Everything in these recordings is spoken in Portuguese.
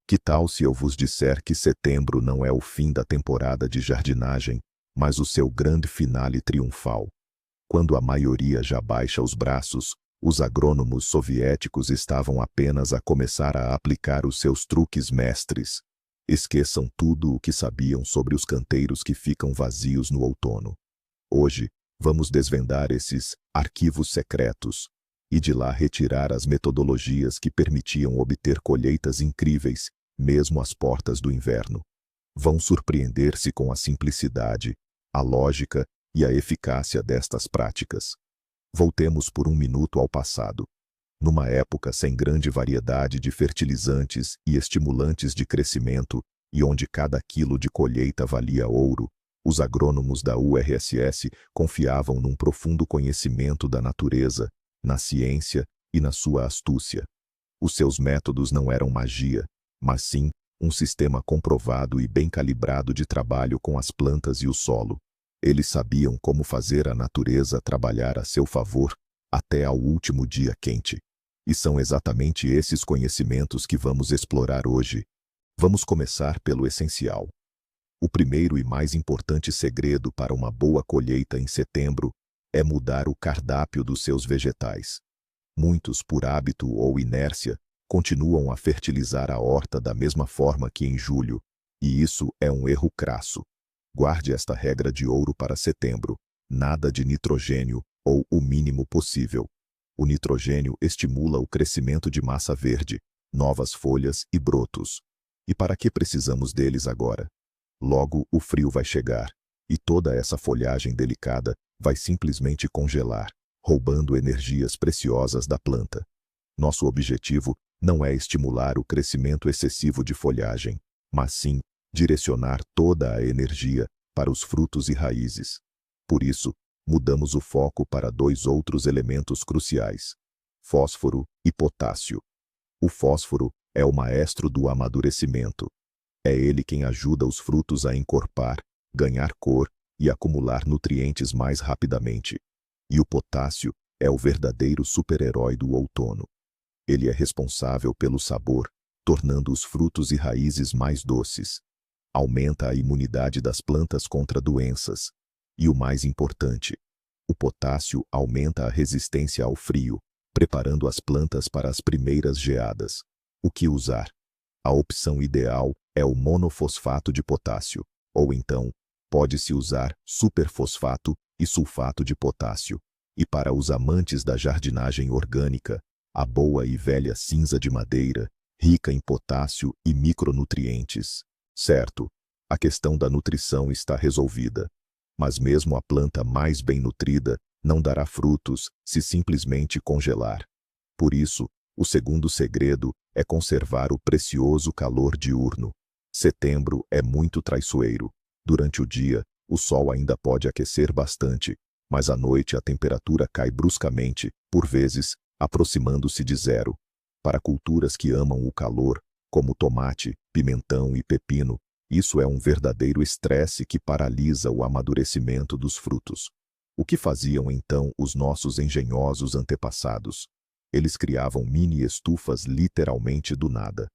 Que tal se eu vos disser que setembro não é o fim da temporada de jardinagem, mas o seu grande finale triunfal? Quando a maioria já baixa os braços, os agrônomos soviéticos estavam apenas a começar a aplicar os seus truques mestres. Esqueçam tudo o que sabiam sobre os canteiros que ficam vazios no outono. Hoje, vamos desvendar esses arquivos secretos e de lá retirar as metodologias que permitiam obter colheitas incríveis, mesmo às portas do inverno. Vão surpreender-se com a simplicidade, a lógica e a eficácia destas práticas. Voltemos por um minuto ao passado. Numa época sem grande variedade de fertilizantes e estimulantes de crescimento, e onde cada quilo de colheita valia ouro, os agrônomos da URSS confiavam num profundo conhecimento da natureza, na ciência e na sua astúcia. Os seus métodos não eram magia, mas sim um sistema comprovado e bem calibrado de trabalho com as plantas e o solo. Eles sabiam como fazer a natureza trabalhar a seu favor até ao último dia quente. E são exatamente esses conhecimentos que vamos explorar hoje. Vamos começar pelo essencial. O primeiro e mais importante segredo para uma boa colheita em setembro é mudar o cardápio dos seus vegetais. Muitos, por hábito ou inércia, continuam a fertilizar a horta da mesma forma que em julho, e isso é um erro crasso. Guarde esta regra de ouro para setembro: nada de nitrogênio, ou o mínimo possível. O nitrogênio estimula o crescimento de massa verde, novas folhas e brotos. E para que precisamos deles agora? Logo o frio vai chegar, e toda essa folhagem delicada vai simplesmente congelar, roubando energias preciosas da planta. Nosso objetivo não é estimular o crescimento excessivo de folhagem, mas sim direcionar toda a energia para os frutos e raízes. Por isso, mudamos o foco para dois outros elementos cruciais: fósforo e potássio. O fósforo é o maestro do amadurecimento. É ele quem ajuda os frutos a encorpar, ganhar cor e acumular nutrientes mais rapidamente. E o potássio é o verdadeiro super-herói do outono. Ele é responsável pelo sabor, tornando os frutos e raízes mais doces. Aumenta a imunidade das plantas contra doenças. E o mais importante, o potássio aumenta a resistência ao frio, preparando as plantas para as primeiras geadas. O que usar? A opção ideal é o monofosfato de potássio, ou então, pode-se usar superfosfato e sulfato de potássio. E para os amantes da jardinagem orgânica, a boa e velha cinza de madeira, rica em potássio e micronutrientes. Certo, a questão da nutrição está resolvida. Mas mesmo a planta mais bem nutrida não dará frutos se simplesmente congelar. Por isso, o segundo segredo é conservar o precioso calor diurno. Setembro é muito traiçoeiro. Durante o dia, o sol ainda pode aquecer bastante, mas à noite a temperatura cai bruscamente, por vezes, aproximando-se de zero. Para culturas que amam o calor, como tomate, pimentão e pepino, isso é um verdadeiro estresse que paralisa o amadurecimento dos frutos. O que faziam então os nossos engenhosos antepassados? Eles criavam mini-estufas literalmente do nada.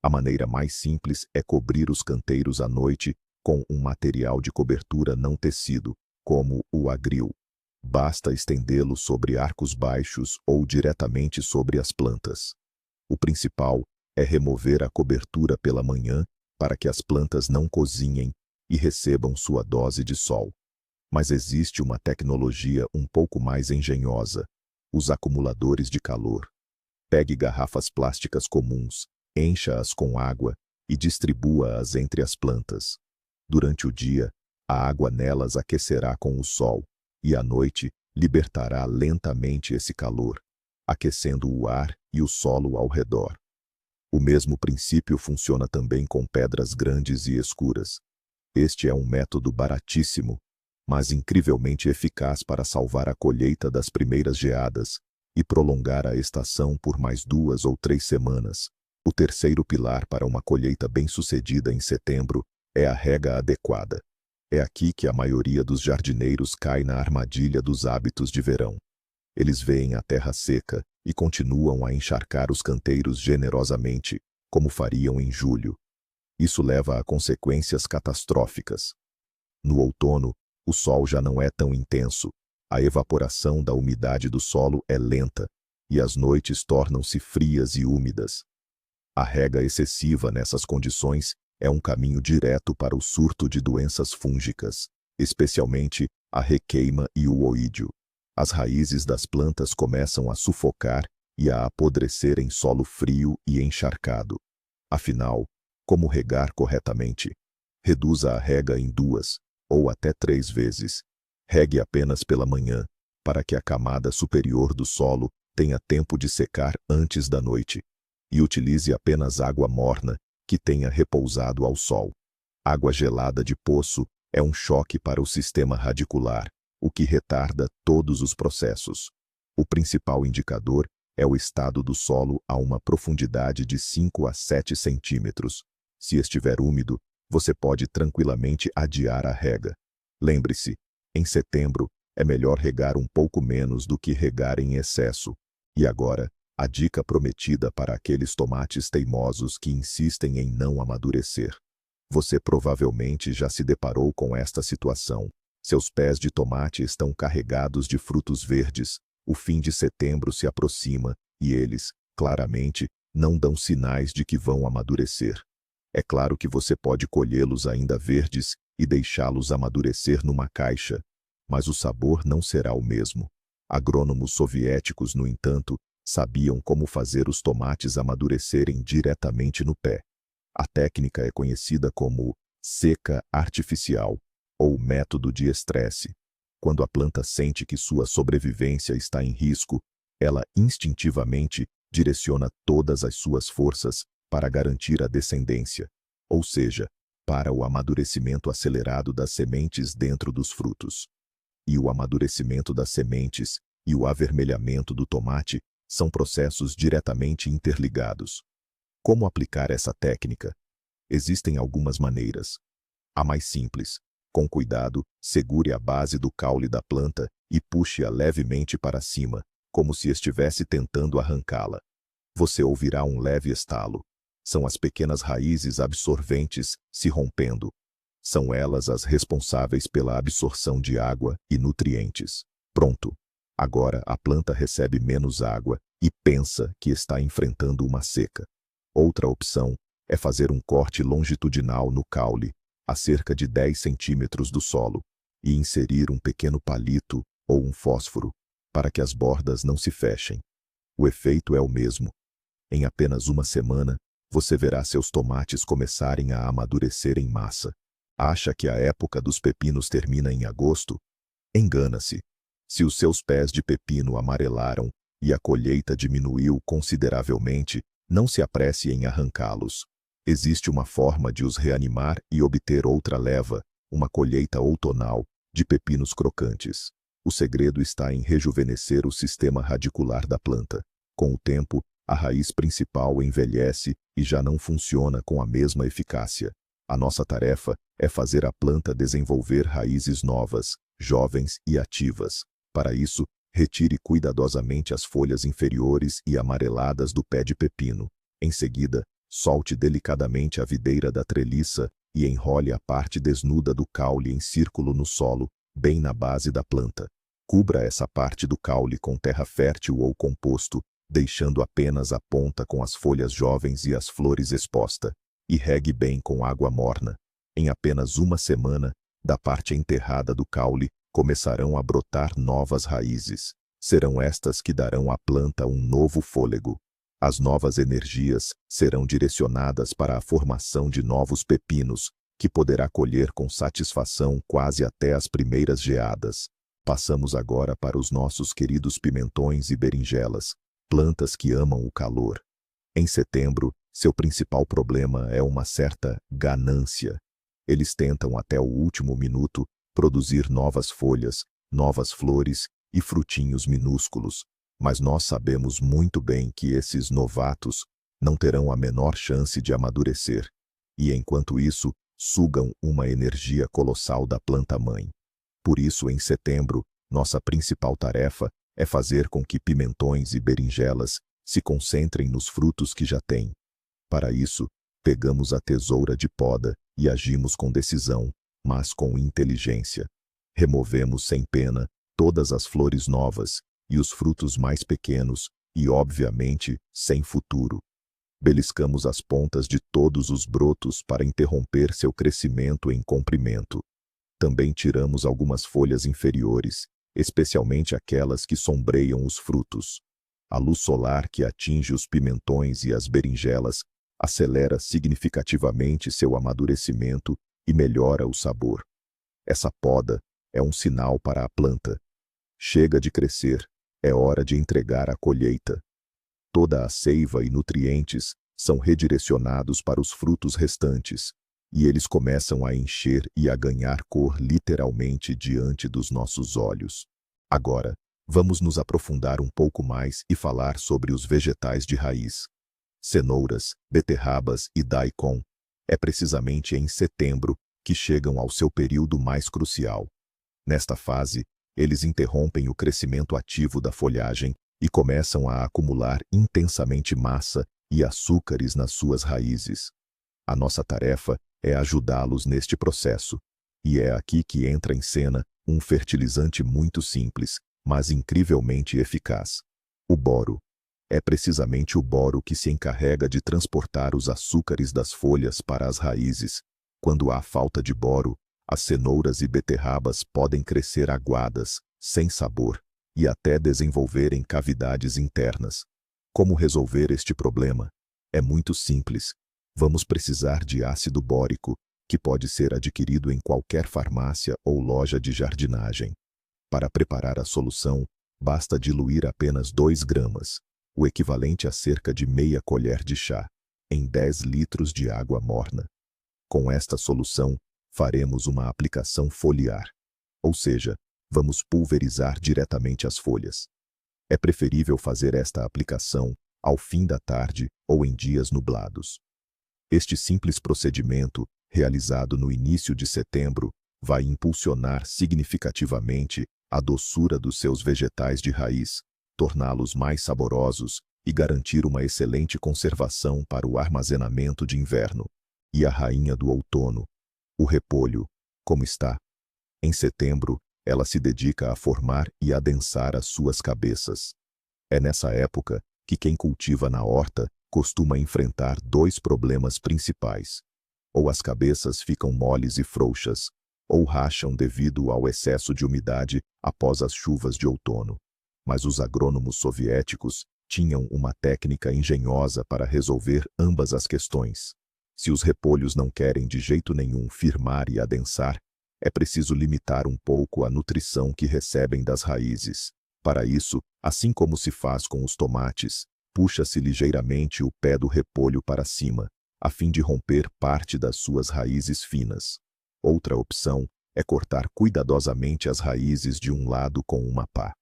A maneira mais simples é cobrir os canteiros à noite com um material de cobertura não tecido, como o agril. Basta estendê-lo sobre arcos baixos ou diretamente sobre as plantas. O principal é remover a cobertura pela manhã para que as plantas não cozinhem e recebam sua dose de sol. Mas existe uma tecnologia um pouco mais engenhosa: os acumuladores de calor. Pegue garrafas plásticas comuns, encha-as com água e distribua-as entre as plantas. Durante o dia, a água nelas aquecerá com o sol, e à noite libertará lentamente esse calor, aquecendo o ar e o solo ao redor. O mesmo princípio funciona também com pedras grandes e escuras. Este é um método baratíssimo, mas incrivelmente eficaz para salvar a colheita das primeiras geadas e prolongar a estação por mais 2 ou 3 semanas. O terceiro pilar para uma colheita bem-sucedida em setembro é a rega adequada. É aqui que a maioria dos jardineiros cai na armadilha dos hábitos de verão. Eles veem a terra seca e continuam a encharcar os canteiros generosamente, como fariam em julho. Isso leva a consequências catastróficas. No outono, o sol já não é tão intenso, a evaporação da umidade do solo é lenta, e as noites tornam-se frias e úmidas. A rega excessiva nessas condições é um caminho direto para o surto de doenças fúngicas, especialmente a requeima e o oídio. As raízes das plantas começam a sufocar e a apodrecer em solo frio e encharcado. Afinal, como regar corretamente? Reduza a rega em 2 ou até 3 vezes. Regue apenas pela manhã, para que a camada superior do solo tenha tempo de secar antes da noite. E utilize apenas água morna, que tenha repousado ao sol. Água gelada de poço é um choque para o sistema radicular, o que retarda todos os processos. O principal indicador é o estado do solo a uma profundidade de 5 a 7 centímetros. Se estiver úmido, você pode tranquilamente adiar a rega. Lembre-se, em setembro, é melhor regar um pouco menos do que regar em excesso. E agora, a dica prometida para aqueles tomates teimosos que insistem em não amadurecer. Você provavelmente já se deparou com esta situação. Seus pés de tomate estão carregados de frutos verdes, o fim de setembro se aproxima e eles, claramente, não dão sinais de que vão amadurecer. É claro que você pode colhê-los ainda verdes e deixá-los amadurecer numa caixa, mas o sabor não será o mesmo. Agrônomos soviéticos, no entanto, sabiam como fazer os tomates amadurecerem diretamente no pé. A técnica é conhecida como seca artificial ou método de estresse. Quando a planta sente que sua sobrevivência está em risco, ela instintivamente direciona todas as suas forças para garantir a descendência, ou seja, para o amadurecimento acelerado das sementes dentro dos frutos. E o amadurecimento das sementes e o avermelhamento do tomate são processos diretamente interligados. Como aplicar essa técnica? Existem algumas maneiras. A mais simples: com cuidado, segure a base do caule da planta e puxe-a levemente para cima, como se estivesse tentando arrancá-la. Você ouvirá um leve estalo. São as pequenas raízes absorventes se rompendo. São elas as responsáveis pela absorção de água e nutrientes. Pronto! Agora a planta recebe menos água e pensa que está enfrentando uma seca. Outra opção é fazer um corte longitudinal no caule, a cerca de 10 centímetros do solo, e inserir um pequeno palito ou um fósforo, para que as bordas não se fechem. O efeito é o mesmo. Em apenas uma semana, você verá seus tomates começarem a amadurecer em massa. Acha que a época dos pepinos termina em agosto? Engana-se. Se os seus pés de pepino amarelaram e a colheita diminuiu consideravelmente, não se apresse em arrancá-los. Existe uma forma de os reanimar e obter outra leva, uma colheita outonal, de pepinos crocantes. O segredo está em rejuvenescer o sistema radicular da planta. Com o tempo, a raiz principal envelhece e já não funciona com a mesma eficácia. A nossa tarefa é fazer a planta desenvolver raízes novas, jovens e ativas. Para isso, retire cuidadosamente as folhas inferiores e amareladas do pé de pepino. Em seguida, solte delicadamente a videira da treliça e enrole a parte desnuda do caule em círculo no solo, bem na base da planta. Cubra essa parte do caule com terra fértil ou composto, deixando apenas a ponta com as folhas jovens e as flores exposta, e regue bem com água morna. Em apenas uma semana, da parte enterrada do caule, começarão a brotar novas raízes. Serão estas que darão à planta um novo fôlego. As novas energias serão direcionadas para a formação de novos pepinos, que poderá colher com satisfação quase até as primeiras geadas. Passamos agora para os nossos queridos pimentões e berinjelas, plantas que amam o calor. Em setembro, seu principal problema é uma certa ganância. Eles tentam até o último minuto produzir novas folhas, novas flores e frutinhos minúsculos, mas nós sabemos muito bem que esses novatos não terão a menor chance de amadurecer, e enquanto isso, sugam uma energia colossal da planta-mãe. Por isso, em setembro, nossa principal tarefa é fazer com que pimentões e berinjelas se concentrem nos frutos que já têm. Para isso, pegamos a tesoura de poda e agimos com decisão, mas com inteligência. Removemos sem pena todas as flores novas e os frutos mais pequenos e, obviamente, sem futuro. Beliscamos as pontas de todos os brotos para interromper seu crescimento em comprimento. Também tiramos algumas folhas inferiores, especialmente aquelas que sombreiam os frutos. A luz solar que atinge os pimentões e as berinjelas acelera significativamente seu amadurecimento e melhora o sabor. Essa poda é um sinal para a planta. Chega de crescer, é hora de entregar a colheita. Toda a seiva e nutrientes são redirecionados para os frutos restantes, e eles começam a encher e a ganhar cor literalmente diante dos nossos olhos. Agora, vamos nos aprofundar um pouco mais e falar sobre os vegetais de raiz. Cenouras, beterrabas e daikon. É precisamente em setembro que chegam ao seu período mais crucial. Nesta fase, eles interrompem o crescimento ativo da folhagem e começam a acumular intensamente massa e açúcares nas suas raízes. A nossa tarefa é ajudá-los neste processo, e é aqui que entra em cena um fertilizante muito simples, mas incrivelmente eficaz: o boro. É precisamente o boro que se encarrega de transportar os açúcares das folhas para as raízes. Quando há falta de boro, as cenouras e beterrabas podem crescer aguadas, sem sabor, e até desenvolverem cavidades internas. Como resolver este problema? É muito simples. Vamos precisar de ácido bórico, que pode ser adquirido em qualquer farmácia ou loja de jardinagem. Para preparar a solução, basta diluir apenas 2 gramas, o equivalente a cerca de meia colher de chá, em 10 litros de água morna. Com esta solução, faremos uma aplicação foliar, ou seja, vamos pulverizar diretamente as folhas. É preferível fazer esta aplicação ao fim da tarde ou em dias nublados. Este simples procedimento, realizado no início de setembro, vai impulsionar significativamente a doçura dos seus vegetais de raiz, torná-los mais saborosos e garantir uma excelente conservação para o armazenamento de inverno. E a rainha do outono, o repolho, como está? Em setembro, ela se dedica a formar e adensar as suas cabeças. É nessa época que quem cultiva na horta costuma enfrentar 2 problemas principais. Ou as cabeças ficam moles e frouxas, ou racham devido ao excesso de umidade após as chuvas de outono. Mas os agrônomos soviéticos tinham uma técnica engenhosa para resolver ambas as questões. Se os repolhos não querem de jeito nenhum firmar e adensar, é preciso limitar um pouco a nutrição que recebem das raízes. Para isso, assim como se faz com os tomates, puxa-se ligeiramente o pé do repolho para cima, a fim de romper parte das suas raízes finas. Outra opção é cortar cuidadosamente as raízes de um lado com uma pá.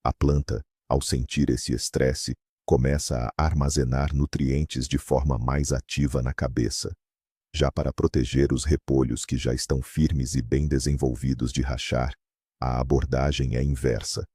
A planta, ao sentir esse estresse, começa a armazenar nutrientes de forma mais ativa na cabeça. Já para proteger os repolhos que já estão firmes e bem desenvolvidos de rachar, a abordagem é inversa.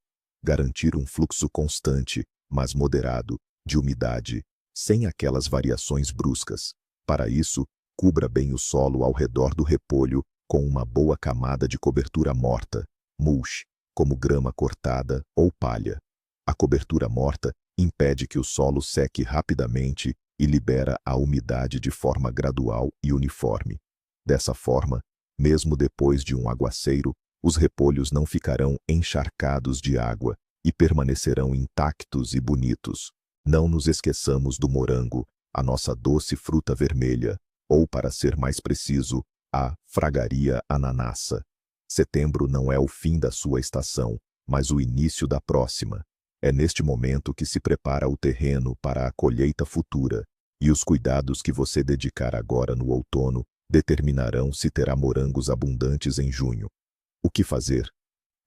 Garantir um fluxo constante, mas moderado, de umidade, sem aquelas variações bruscas. Para isso, cubra bem o solo ao redor do repolho com uma boa camada de cobertura morta, mulch, como grama cortada ou palha. A cobertura morta impede que o solo seque rapidamente e libera a umidade de forma gradual e uniforme. Dessa forma, mesmo depois de um aguaceiro, os repolhos não ficarão encharcados de água e permanecerão intactos e bonitos. Não nos esqueçamos do morango, a nossa doce fruta vermelha, ou, para ser mais preciso, a Fragaria ananassa. Setembro não é o fim da sua estação, mas o início da próxima. É neste momento que se prepara o terreno para a colheita futura, e os cuidados que você dedicar agora no outono determinarão se terá morangos abundantes em junho. O que fazer?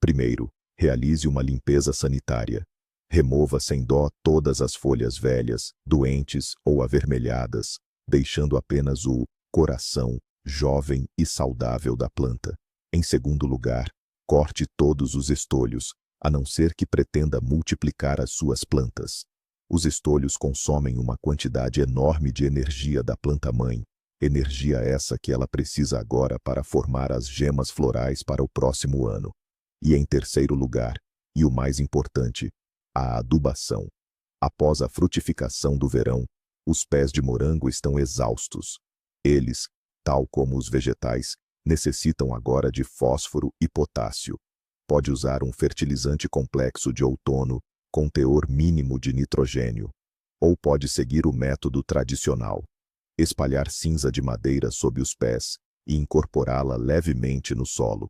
Primeiro, realize uma limpeza sanitária. Remova sem dó todas as folhas velhas, doentes ou avermelhadas, deixando apenas o coração jovem e saudável da planta. Em segundo lugar, corte todos os estolhos, a não ser que pretenda multiplicar as suas plantas. Os estolhos consomem uma quantidade enorme de energia da planta-mãe, energia essa que ela precisa agora para formar as gemas florais para o próximo ano. E em terceiro lugar, e o mais importante, a adubação. Após a frutificação do verão, os pés de morango estão exaustos. Eles, tal como os vegetais, necessitam agora de fósforo e potássio. Pode usar um fertilizante complexo de outono com teor mínimo de nitrogênio. Ou pode seguir o método tradicional. Espalhar cinza de madeira sob os pés e incorporá-la levemente no solo.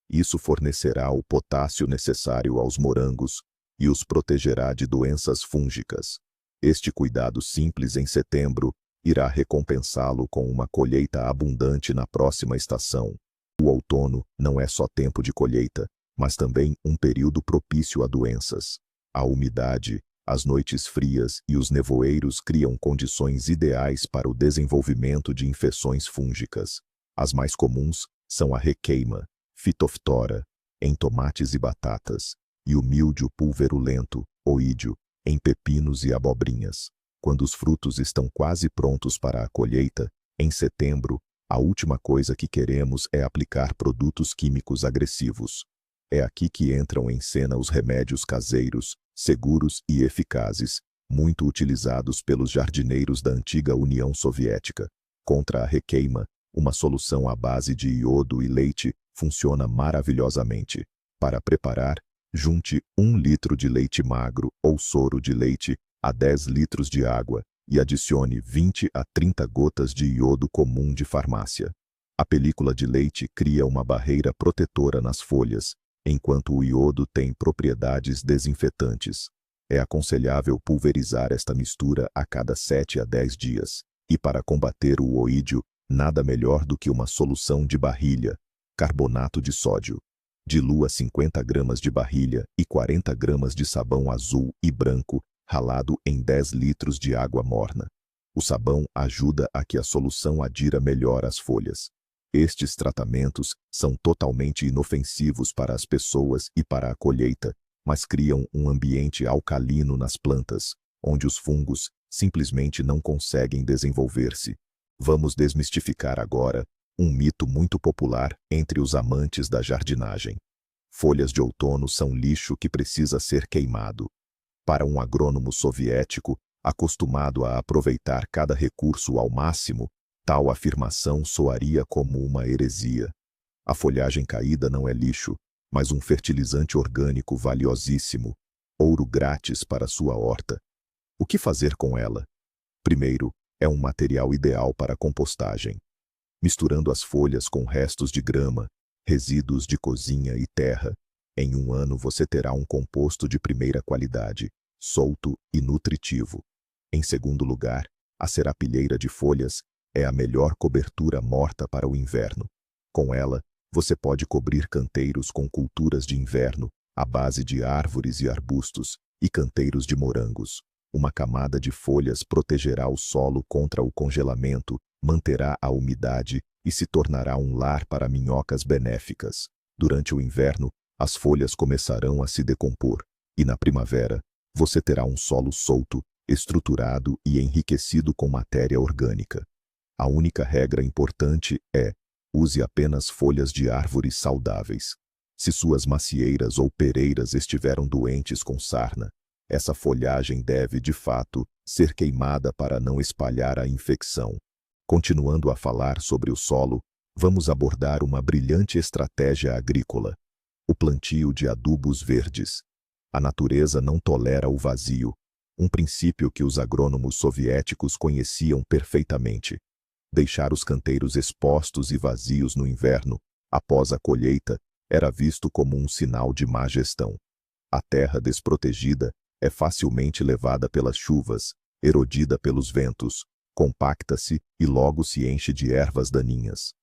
Isso fornecerá o potássio necessário aos morangos e os protegerá de doenças fúngicas. Este cuidado simples em setembro irá recompensá-lo com uma colheita abundante na próxima estação. O outono não é só tempo de colheita, mas também um período propício a doenças. A umidade, as noites frias e os nevoeiros criam condições ideais para o desenvolvimento de infecções fúngicas. As mais comuns são a requeima, fitoftora, em tomates e batatas, e o míldio pulverulento, oídio, em pepinos e abobrinhas. Quando os frutos estão quase prontos para a colheita, em setembro, a última coisa que queremos é aplicar produtos químicos agressivos. É aqui que entram em cena os remédios caseiros, seguros e eficazes, muito utilizados pelos jardineiros da antiga União Soviética. Contra a requeima, uma solução à base de iodo e leite funciona maravilhosamente. Para preparar, junte 1 litro de leite magro ou soro de leite a 10 litros de água e adicione 20 a 30 gotas de iodo comum de farmácia. A película de leite cria uma barreira protetora nas folhas, enquanto o iodo tem propriedades desinfetantes. É aconselhável pulverizar esta mistura a cada 7 a 10 dias. E para combater o oídio, nada melhor do que uma solução de barrilha, carbonato de sódio. Dilua 50 gramas de barrilha e 40 gramas de sabão azul e branco, ralado em 10 litros de água morna. O sabão ajuda a que a solução adira melhor às folhas. Estes tratamentos são totalmente inofensivos para as pessoas e para a colheita, mas criam um ambiente alcalino nas plantas, onde os fungos simplesmente não conseguem desenvolver-se. Vamos desmistificar agora um mito muito popular entre os amantes da jardinagem. Folhas de outono são lixo que precisa ser queimado. Para um agrônomo soviético, acostumado a aproveitar cada recurso ao máximo, tal afirmação soaria como uma heresia. A folhagem caída não é lixo, mas um fertilizante orgânico valiosíssimo, ouro grátis para sua horta. O que fazer com ela? Primeiro, é um material ideal para compostagem. Misturando as folhas com restos de grama, resíduos de cozinha e terra, em um ano você terá um composto de primeira qualidade, solto e nutritivo. Em segundo lugar, a serapilheira de folhas é a melhor cobertura morta para o inverno. Com ela, você pode cobrir canteiros com culturas de inverno, à base de árvores e arbustos, e canteiros de morangos. Uma camada de folhas protegerá o solo contra o congelamento, manterá a umidade e se tornará um lar para minhocas benéficas. Durante o inverno, as folhas começarão a se decompor, e na primavera, você terá um solo solto, estruturado e enriquecido com matéria orgânica. A única regra importante é: use apenas folhas de árvores saudáveis. Se suas macieiras ou pereiras estiveram doentes com sarna, essa folhagem deve, de fato, ser queimada para não espalhar a infecção. Continuando a falar sobre o solo, vamos abordar uma brilhante estratégia agrícola: o plantio de adubos verdes. A natureza não tolera o vazio, um princípio que os agrônomos soviéticos conheciam perfeitamente. Deixar os canteiros expostos e vazios no inverno, após a colheita, era visto como um sinal de má gestão. A terra desprotegida é facilmente levada pelas chuvas, erodida pelos ventos, compacta-se e logo se enche de ervas daninhas.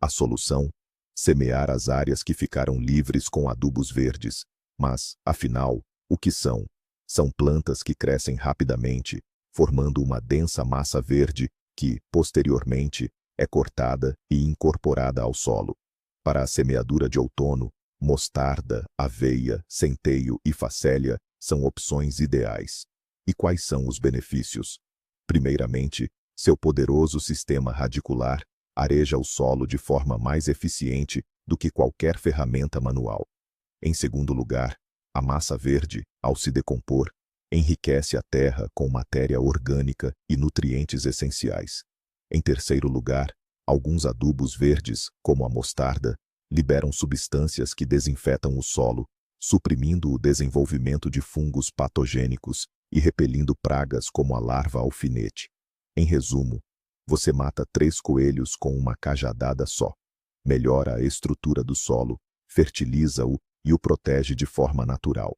A solução? Semear as áreas que ficaram livres com adubos verdes. Mas, afinal, o que são? São plantas que crescem rapidamente, formando uma densa massa verde que, posteriormente, é cortada e incorporada ao solo. Para a semeadura de outono, mostarda, aveia, centeio e facélia são opções ideais. E quais são os benefícios? Primeiramente, seu poderoso sistema radicular areja o solo de forma mais eficiente do que qualquer ferramenta manual. Em segundo lugar, a massa verde, ao se decompor, enriquece a terra com matéria orgânica e nutrientes essenciais. Em terceiro lugar, alguns adubos verdes, como a mostarda, liberam substâncias que desinfetam o solo, suprimindo o desenvolvimento de fungos patogênicos e repelindo pragas como a larva alfinete. Em resumo, você mata 3 coelhos com uma cajadada só. Melhora a estrutura do solo, fertiliza-o e o protege de forma natural.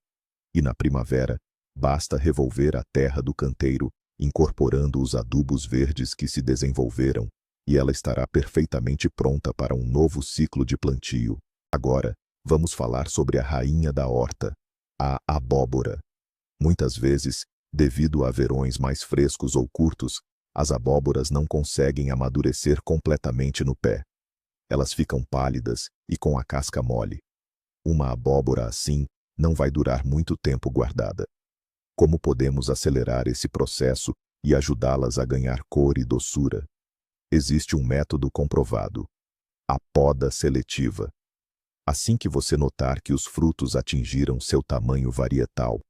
E na primavera, basta revolver a terra do canteiro, incorporando os adubos verdes que se desenvolveram, e ela estará perfeitamente pronta para um novo ciclo de plantio. Agora, vamos falar sobre a rainha da horta, a abóbora. Muitas vezes, devido a verões mais frescos ou curtos, as abóboras não conseguem amadurecer completamente no pé. Elas ficam pálidas e com a casca mole. Uma abóbora assim não vai durar muito tempo guardada. Como podemos acelerar esse processo e ajudá-las a ganhar cor e doçura? Existe um método comprovado: a poda seletiva. Assim que você notar que os frutos atingiram seu tamanho varietal,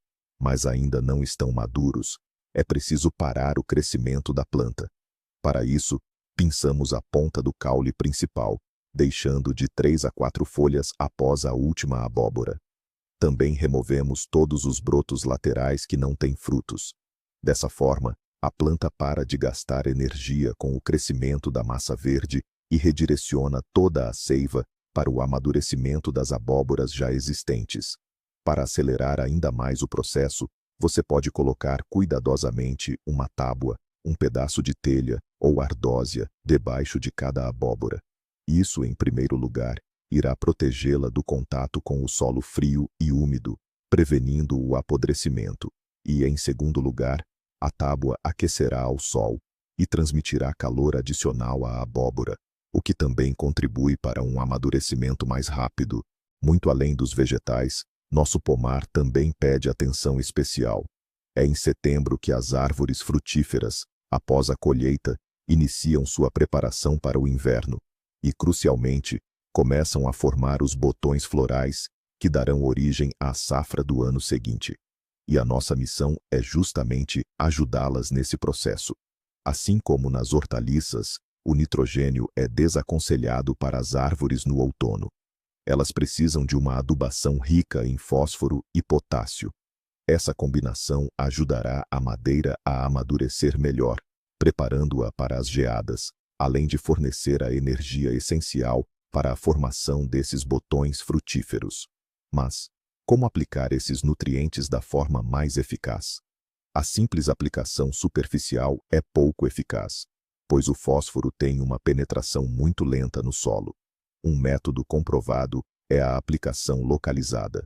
mas ainda não estão maduros, é preciso parar o crescimento da planta. Para isso, pinçamos a ponta do caule principal, deixando de 3 a 4 folhas após a última abóbora. Também removemos todos os brotos laterais que não têm frutos. Dessa forma, a planta para de gastar energia com o crescimento da massa verde e redireciona toda a seiva para o amadurecimento das abóboras já existentes. Para acelerar ainda mais o processo, você pode colocar cuidadosamente uma tábua, um pedaço de telha ou ardósia debaixo de cada abóbora. Isso, em primeiro lugar, irá protegê-la do contato com o solo frio e úmido, prevenindo o apodrecimento. E, em segundo lugar, a tábua aquecerá ao sol e transmitirá calor adicional à abóbora, o que também contribui para um amadurecimento mais rápido. Muito além dos vegetais, nosso pomar também pede atenção especial. É em setembro que as árvores frutíferas, após a colheita, iniciam sua preparação para o inverno e, crucialmente, começam a formar os botões florais que darão origem à safra do ano seguinte. E a nossa missão é justamente ajudá-las nesse processo. Assim como nas hortaliças, o nitrogênio é desaconselhado para as árvores no outono. Elas precisam de uma adubação rica em fósforo e potássio. Essa combinação ajudará a madeira a amadurecer melhor, preparando-a para as geadas, além de fornecer a energia essencial para a formação desses botões frutíferos. Mas, como aplicar esses nutrientes da forma mais eficaz? A simples aplicação superficial é pouco eficaz, pois o fósforo tem uma penetração muito lenta no solo. Um método comprovado é a aplicação localizada.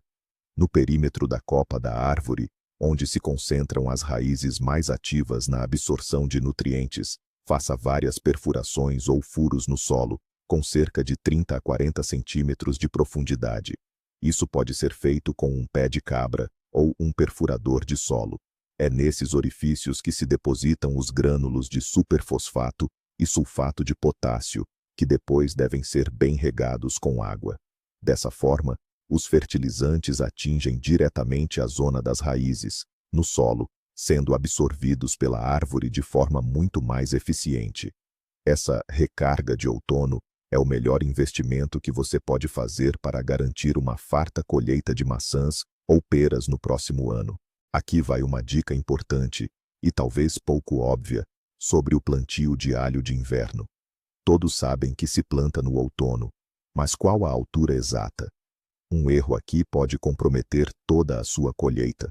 No perímetro da copa da árvore, onde se concentram as raízes mais ativas na absorção de nutrientes, faça várias perfurações ou furos no solo, com cerca de 30 a 40 centímetros de profundidade. Isso pode ser feito com um pé de cabra ou um perfurador de solo. É nesses orifícios que se depositam os grânulos de superfosfato e sulfato de potássio, que depois devem ser bem regados com água. Dessa forma, os fertilizantes atingem diretamente a zona das raízes, no solo, sendo absorvidos pela árvore de forma muito mais eficiente. Essa recarga de outono é o melhor investimento que você pode fazer para garantir uma farta colheita de maçãs ou peras no próximo ano. Aqui vai uma dica importante, e talvez pouco óbvia, sobre o plantio de alho de inverno. Todos sabem que se planta no outono, mas qual a altura exata? Um erro aqui pode comprometer toda a sua colheita.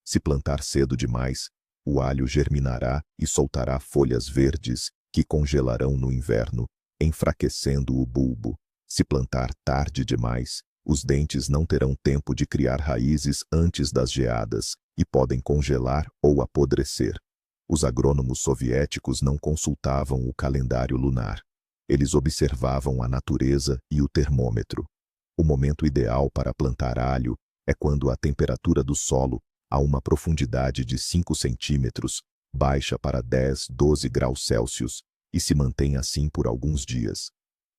Se plantar cedo demais, o alho germinará e soltará folhas verdes que congelarão no inverno, enfraquecendo o bulbo. Se plantar tarde demais, os dentes não terão tempo de criar raízes antes das geadas e podem congelar ou apodrecer. Os agrônomos soviéticos não consultavam o calendário lunar. Eles observavam a natureza e o termômetro. O momento ideal para plantar alho é quando a temperatura do solo a uma profundidade de 5 centímetros, baixa para 10, 12 graus Celsius e se mantém assim por alguns dias.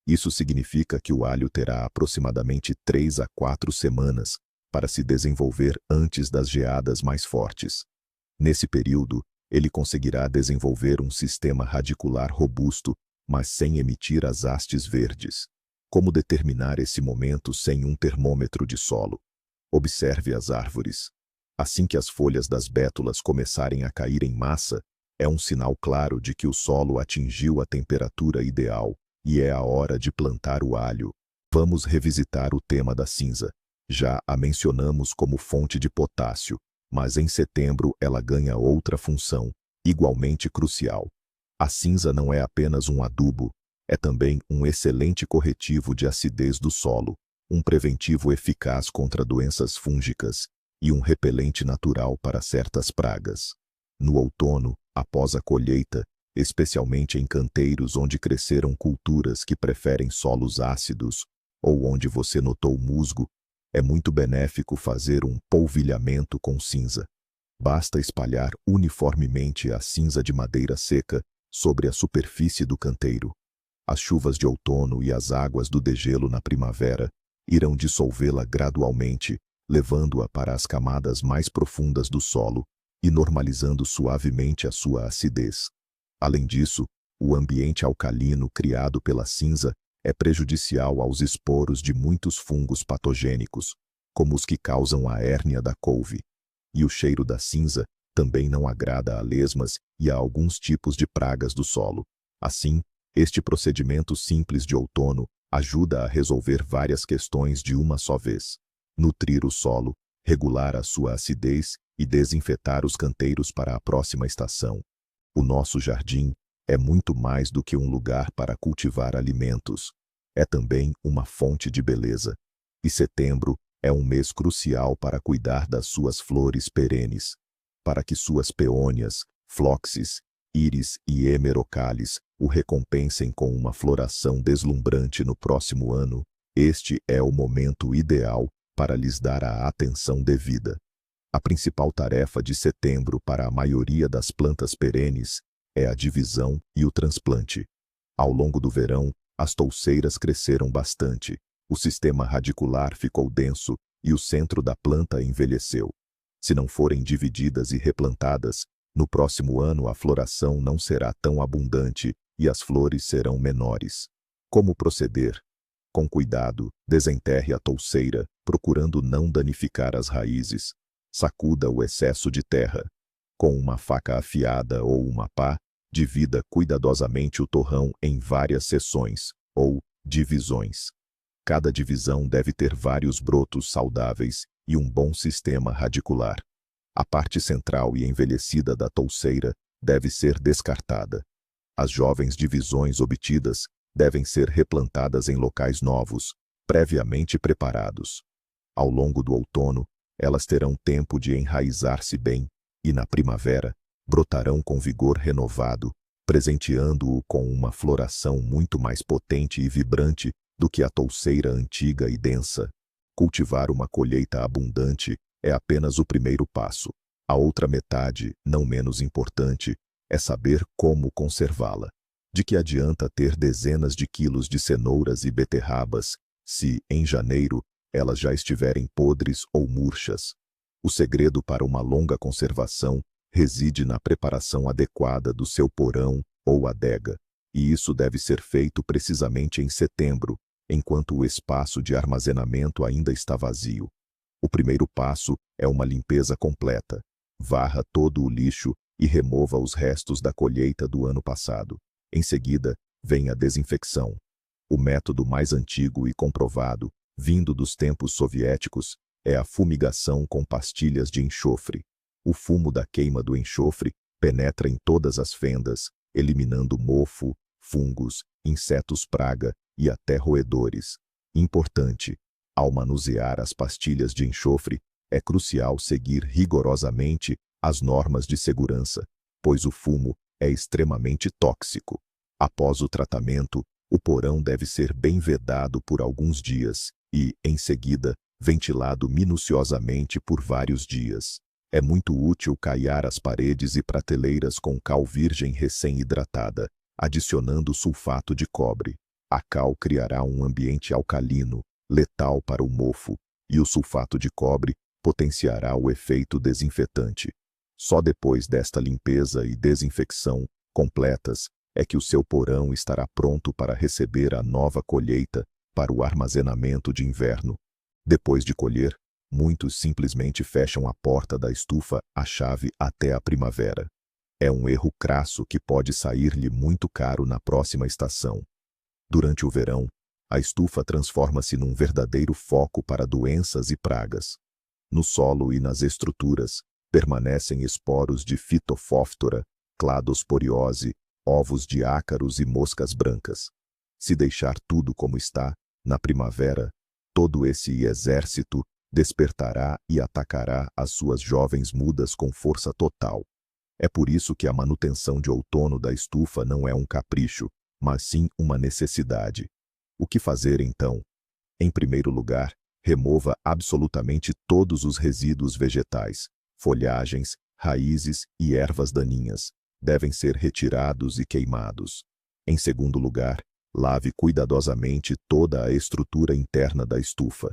Isso significa que o alho terá aproximadamente 3 a 4 semanas para se desenvolver antes das geadas mais fortes. Nesse período, ele conseguirá desenvolver um sistema radicular robusto, mas sem emitir as hastes verdes. Como determinar esse momento sem um termômetro de solo? Observe as árvores. Assim que as folhas das bétulas começarem a cair em massa, é um sinal claro de que o solo atingiu a temperatura ideal e é a hora de plantar o alho. Vamos revisitar o tema da cinza. Já a mencionamos como fonte de potássio, mas em setembro ela ganha outra função, igualmente crucial. A cinza não é apenas um adubo, é também um excelente corretivo de acidez do solo, um preventivo eficaz contra doenças fúngicas e um repelente natural para certas pragas. No outono, após a colheita, especialmente em canteiros onde cresceram culturas que preferem solos ácidos ou onde você notou musgo, é muito benéfico fazer um polvilhamento com cinza. Basta espalhar uniformemente a cinza de madeira seca sobre a superfície do canteiro. As chuvas de outono e as águas do degelo na primavera irão dissolvê-la gradualmente, levando-a para as camadas mais profundas do solo e normalizando suavemente a sua acidez. Além disso, o ambiente alcalino criado pela cinza é prejudicial aos esporos de muitos fungos patogênicos, como os que causam a hérnia da couve. E o cheiro da cinza também não agrada a lesmas e a alguns tipos de pragas do solo. Assim, este procedimento simples de outono ajuda a resolver várias questões de uma só vez. Nutrir o solo, regular a sua acidez e desinfetar os canteiros para a próxima estação. O nosso jardim é muito mais do que um lugar para cultivar alimentos. É também uma fonte de beleza. E setembro é um mês crucial para cuidar das suas flores perenes, para que suas peônias, flóxis, íris e hemerocallis o recompensem com uma floração deslumbrante no próximo ano. Este é o momento ideal para lhes dar a atenção devida. A principal tarefa de setembro para a maioria das plantas perenes é a divisão e o transplante. Ao longo do verão, as touceiras cresceram bastante, o sistema radicular ficou denso e o centro da planta envelheceu. Se não forem divididas e replantadas, no próximo ano a floração não será tão abundante e as flores serão menores. Como proceder? Com cuidado, desenterre a touceira, procurando não danificar as raízes. Sacuda o excesso de terra. Com uma faca afiada ou uma pá, divida cuidadosamente o torrão em várias seções, ou divisões. Cada divisão deve ter vários brotos saudáveis e um bom sistema radicular. A parte central e envelhecida da touceira deve ser descartada. As jovens divisões obtidas devem ser replantadas em locais novos, previamente preparados. Ao longo do outono, elas terão tempo de enraizar-se bem, e na primavera, brotarão com vigor renovado, presenteando-o com uma floração muito mais potente e vibrante do que a touceira antiga e densa. Cultivar uma colheita abundante é apenas o primeiro passo. A outra metade, não menos importante, é saber como conservá-la. De que adianta ter dezenas de quilos de cenouras e beterrabas, se, em janeiro, elas já estiverem podres ou murchas? O segredo para uma longa conservação reside na preparação adequada do seu porão ou adega, e isso deve ser feito precisamente em setembro, enquanto o espaço de armazenamento ainda está vazio. O primeiro passo é uma limpeza completa. Varra todo o lixo e remova os restos da colheita do ano passado. Em seguida, vem a desinfecção. O método mais antigo e comprovado, vindo dos tempos soviéticos, é a fumigação com pastilhas de enxofre. O fumo da queima do enxofre penetra em todas as fendas, eliminando mofo, fungos, insetos praga e até roedores. Importante: ao manusear as pastilhas de enxofre, é crucial seguir rigorosamente as normas de segurança, pois o fumo é extremamente tóxico. Após o tratamento, o porão deve ser bem vedado por alguns dias e, em seguida, ventilado minuciosamente por vários dias. É muito útil caiar as paredes e prateleiras com cal virgem recém-hidratada, adicionando sulfato de cobre. A cal criará um ambiente alcalino, letal para o mofo, e o sulfato de cobre potenciará o efeito desinfetante. Só depois desta limpeza e desinfecção completas é que o seu porão estará pronto para receber a nova colheita para o armazenamento de inverno. Depois de colher, muitos simplesmente fecham a porta da estufa à chave até a primavera. É um erro crasso que pode sair-lhe muito caro na próxima estação. Durante o verão, a estufa transforma-se num verdadeiro foco para doenças e pragas. No solo e nas estruturas, permanecem esporos de fitofóftora, cladosporiose, ovos de ácaros e moscas brancas. Se deixar tudo como está, na primavera, todo esse exército despertará e atacará as suas jovens mudas com força total. É por isso que a manutenção de outono da estufa não é um capricho, mas sim uma necessidade. O que fazer então? Em primeiro lugar, remova absolutamente todos os resíduos vegetais, folhagens, raízes e ervas daninhas. Devem ser retirados e queimados. Em segundo lugar, lave cuidadosamente toda a estrutura interna da estufa.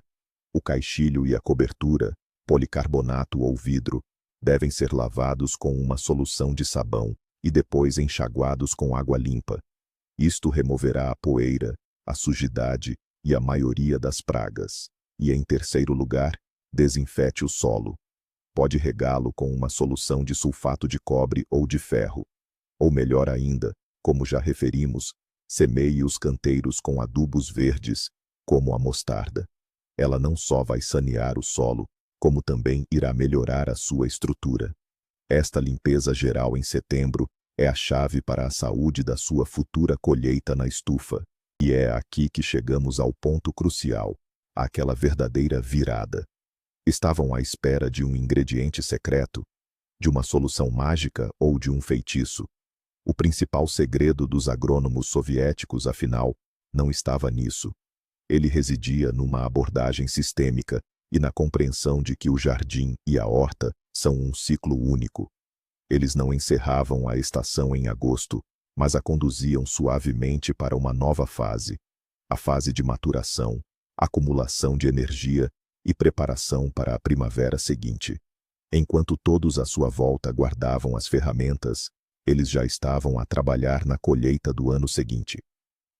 O caixilho e a cobertura, policarbonato ou vidro, devem ser lavados com uma solução de sabão e depois enxaguados com água limpa. Isto removerá a poeira, a sujidade e a maioria das pragas. E em terceiro lugar, desinfete o solo. Pode regá-lo com uma solução de sulfato de cobre ou de ferro. Ou melhor ainda, como já referimos, semeie os canteiros com adubos verdes, como a mostarda. Ela não só vai sanear o solo, como também irá melhorar a sua estrutura. Esta limpeza geral em setembro é a chave para a saúde da sua futura colheita na estufa. E é aqui que chegamos ao ponto crucial, àquela verdadeira virada. Estavam à espera de um ingrediente secreto, de uma solução mágica ou de um feitiço. O principal segredo dos agrônomos soviéticos, afinal, não estava nisso. Ele residia numa abordagem sistêmica e na compreensão de que o jardim e a horta são um ciclo único. Eles não encerravam a estação em agosto, mas a conduziam suavemente para uma nova fase, a fase de maturação, acumulação de energia e preparação para a primavera seguinte. Enquanto todos à sua volta guardavam as ferramentas, eles já estavam a trabalhar na colheita do ano seguinte.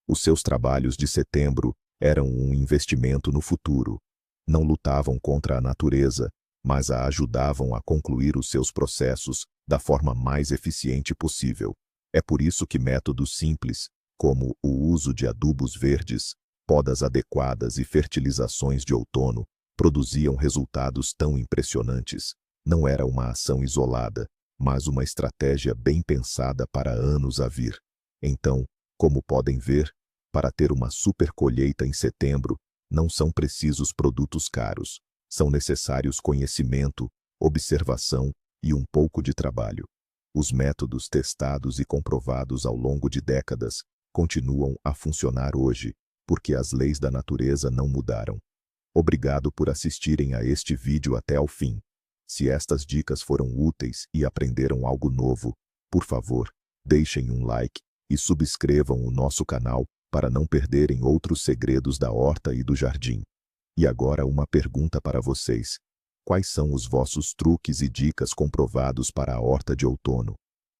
Os seus trabalhos de setembro eram um investimento no futuro. Não lutavam contra a natureza, mas a ajudavam a concluir os seus processos da forma mais eficiente possível. É por isso que métodos simples, como o uso de adubos verdes, podas adequadas e fertilizações de outono, produziam resultados tão impressionantes. Não era uma ação isolada, mas uma estratégia bem pensada para anos a vir. Então, como podem ver, para ter uma super colheita em setembro, não são precisos produtos caros. São necessários conhecimento, observação e um pouco de trabalho. Os métodos testados e comprovados ao longo de décadas continuam a funcionar hoje, porque as leis da natureza não mudaram. Obrigado por assistirem a este vídeo até ao fim. Se estas dicas foram úteis e aprenderam algo novo, por favor, deixem um like e subscrevam o nosso canal para não perderem outros segredos da horta e do jardim. E agora uma pergunta para vocês. Quais são os vossos truques e dicas comprovados para a horta de outono?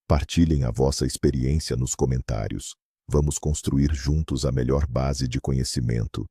Partilhem a vossa experiência nos comentários. Vamos construir juntos a melhor base de conhecimento.